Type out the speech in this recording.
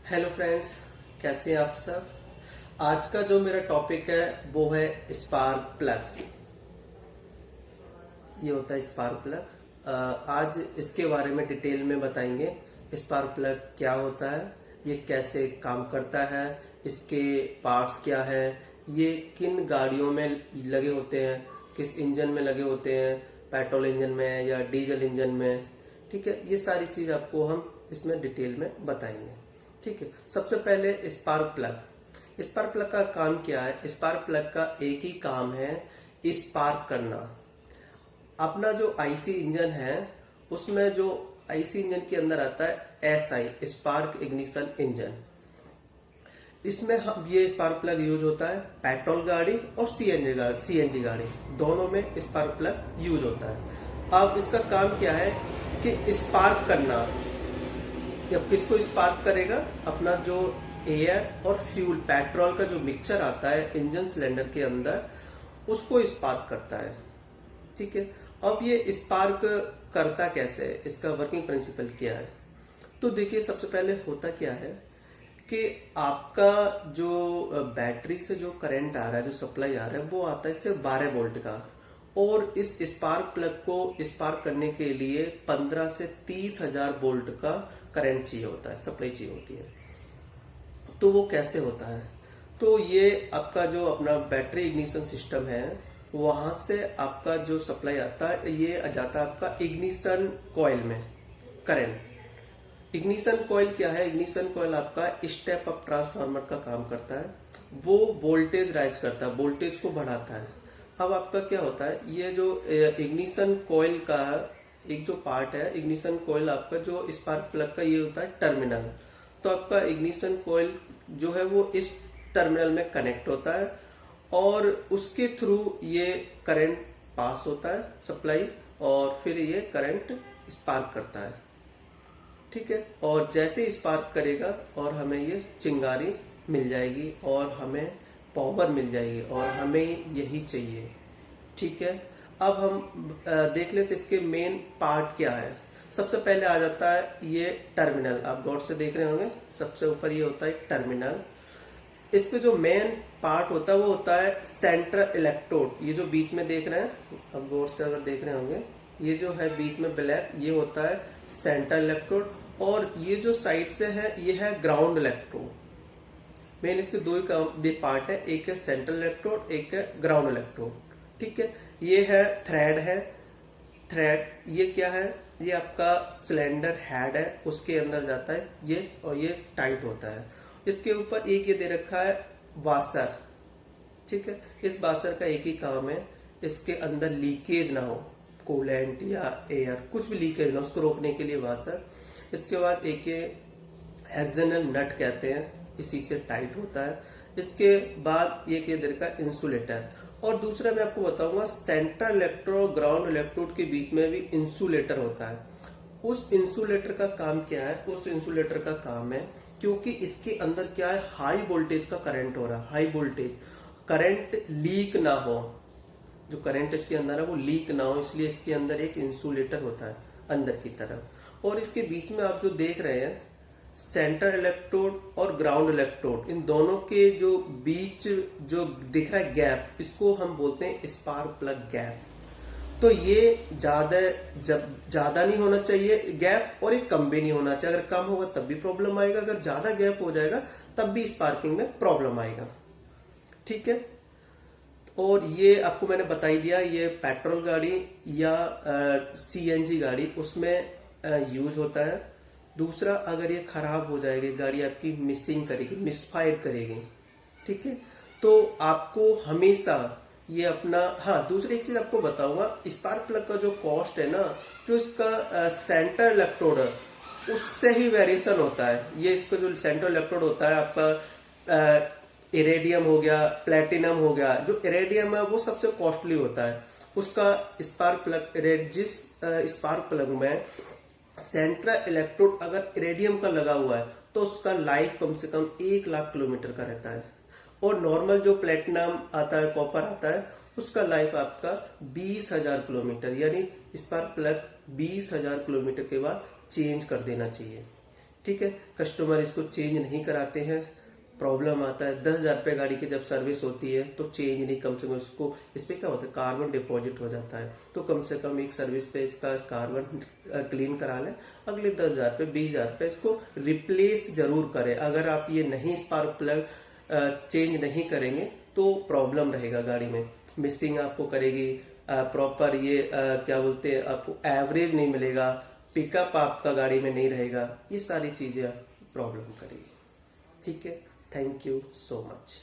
Hello friends, कैसे हैं आप सब। आज का जो मेरा टॉपिक है वो है स्पार्क प्लग। ये होता है स्पार्क प्लग। आज इसके बारे में डिटेल में बताएंगे। स्पार्क प्लग क्या होता है, ये कैसे काम करता है, इसके पार्ट्स क्या है, ये किन गाड़ियों में लगे होते हैं, किस इंजन में लगे होते हैं, पेट्रोल इंजन में या डीजल इंजन में। ठीक है, ये सारी चीज आपको हम इसमें डिटेल में बताएंगे। ठीक है, सबसे पहले स्पार्क प्लग। स्पार्क प्लग का काम क्या है। स्पार्क प्लग का एक ही काम है, स्पार्क करना। अपना जो आईसी इंजन है उसमें जो आईसी इंजन के अंदर आता है एसआई, स्पार्क इग्निशन इंजन। इसमें हम ये स्पार्क प्लग यूज होता है पेट्रोल गाड़ी और सीएनजी गाड़ी दोनों में स्पार्क प्लग यूज होता है। अब इसका काम क्या है कि स्पार्क करना। जब किसको स्पार्क करेगा, अपना जो एयर और फ्यूल पेट्रोल का जो मिक्सचर आता है इंजन सिलेंडर के अंदर उसको स्पार्क करता है। ठीक है, अब ये स्पार्क करता कैसे है, इसका वर्किंग प्रिंसिपल क्या है। तो देखिए, सबसे पहले होता क्या है कि आपका जो बैटरी से जो करंट आ रहा है, जो सप्लाई आ रहा है, वो आता है सिर्फ 12 वोल्ट का। और इस स्पार्क प्लग को स्पार्क करने के लिए 15 से 30,000 वोल्ट का करंट चाहिए होता है, सप्लाई चाहिए होती है। तो वो कैसे होता है, तो ये आपका जो अपना बैटरी इग्निशन सिस्टम है वहां से आपका जो सप्लाई आता है ये आ जाता है आपका इग्निशन कॉइल में करंट। इग्निशन कॉइल क्या है, इग्निशन कॉइल आपका स्टेप अप ट्रांसफार्मर का काम करता है। वो वोल्टेज राइज करता है, वोल्टेज को बढ़ाता है। अब आपका क्या होता है, ये जो इग्निशन कॉइल का एक जो पार्ट है, इग्निशन कॉइल आपका जो स्पार्क प्लग का ये होता है टर्मिनल। तो आपका इग्निशन कॉइल जो है वो इस टर्मिनल में कनेक्ट होता है और उसके थ्रू ये करंट पास होता है सप्लाई, और फिर ये करंट स्पार्क करता है। ठीक है, और जैसे ही स्पार्क करेगा और हमें ये चिंगारी मिल जाएगी और हमें पावर मिल जाएगी और हमें यही चाहिए। ठीक है, अब हम देख लेते इसके मेन पार्ट क्या है। सबसे पहले आ जाता है ये टर्मिनल, आप गौर से देख रहे होंगे सबसे ऊपर ये होता है टर्मिनल। इस पे जो मेन पार्ट होता है वो होता है सेंट्रल इलेक्ट्रोड। ये जो बीच में देख रहे हैं, अब गौर से अगर देख रहे होंगे, ये जो है बीच में ब्लैक, ये होता है सेंट्रल इलेक्ट्रोड। और ये जो साइड से है ये है ग्राउंड इलेक्ट्रोड। मेन इसके दो ही पार्ट है, एक है सेंट्रल इलेक्ट्रोड, एक है ग्राउंड इलेक्ट्रोड। ठीक है, ये है थ्रेड। ये क्या है, ये आपका सिलेंडर हेड है, उसके अंदर जाता है ये, और ये टाइट होता है। इसके ऊपर एक ये दे रखा है वाशर। ठीक है, इस वाशर का एक ही काम है, इसके अंदर लीकेज ना हो, कूलेंट या एयर कुछ भी लीकेज ना हो, उसको रोकने के लिए वाशर। इसके बाद एक ये एक्सटर्नल नट कहते हैं, इसी से टाइट होता है। इसके बाद एक ये दे रखा है इंसुलेटर। और दूसरा मैं आपको बताऊंगा, सेंट्रल इलेक्ट्रोड और ग्राउंड इलेक्ट्रोड के बीच में भी इंसुलेटर होता है। उस इंसुलेटर का काम क्या है, उस इंसुलेटर का काम है, क्योंकि इसके अंदर क्या है, हाई वोल्टेज का करंट हो रहा है, हाई वोल्टेज करंट लीक ना हो, जो करंट इसके अंदर है वो लीक ना हो, इसलिए इसके अंदर एक इंसुलेटर होता है अंदर की तरफ। और इसके बीच में आप जो देख रहे हैं सेंट्रल इलेक्ट्रोड और ग्राउंड इलेक्ट्रोड, इन दोनों के जो बीच जो दिख रहा है गैप, इसको हम बोलते हैं स्पार्क प्लग गैप। तो ये ज्यादा नहीं होना चाहिए गैप, और ये कम भी नहीं होना चाहिए। अगर कम होगा तब भी प्रॉब्लम आएगा, अगर ज्यादा गैप हो जाएगा तब भी स्पार्किंग में प्रॉब्लम आएगा। ठीक है, और ये आपको मैंने बता ही दिया, ये पेट्रोल गाड़ी या सीएनजी गाड़ी उसमें यूज होता है। दूसरा, अगर ये खराब हो जाएगी गाड़ी, आपकी मिसिंग करेगी, मिसफायर करेगी। ठीक है, तो आपको हमेशा ये अपना, हाँ दूसरी एक चीज आपको बताऊंगा, स्पार्क प्लग का जो कॉस्ट है ना, जो इसका सेंट्रल इलेक्ट्रोड है उससे ही वेरिएशन होता है। ये इसका जो सेंट्रल इलेक्ट्रोड होता है आपका इरेडियम हो गया, प्लेटिनम हो गया। जो इरेडियम है वो सबसे कॉस्टली होता है, उसका स्पार्क प्लग, जिस स्पार्क प्लग में सेंट्रल इलेक्ट्रोड अगर इरेडियम का लगा हुआ है तो उसका लाइफ कम से कम 1,00,000 किलोमीटर का रहता है। और नॉर्मल जो प्लेटिनम आता है, कॉपर आता है, उसका लाइफ आपका 20,000 किलोमीटर, यानी स्पार्क प्लग 20,000 किलोमीटर के बाद चेंज कर देना चाहिए। ठीक है। कस्टमर इसको चेंज नहीं कराते हैं, प्रॉब्लम आता है। 10,000 रुपये गाड़ी की जब सर्विस होती है तो चेंज नहीं, कम से कम इसको, इस पर क्या होता है, कार्बन डिपॉजिट हो जाता है। तो कम से कम एक सर्विस पे इसका कार्बन क्लीन करा लें, अगले 10,000 रुपये 20,000 रुपये इसको रिप्लेस जरूर करें। अगर आप ये नहीं स्पार्क प्लग चेंज नहीं करेंगे तो प्रॉब्लम रहेगा गाड़ी में, मिसिंग आपको करेगी, प्रॉपर ये क्या बोलते हैं, आपको एवरेज नहीं मिलेगा, पिकअप आपका गाड़ी में नहीं रहेगा, ये सारी चीजें प्रॉब्लम करेगी। ठीक है, थैंक यू सो मच।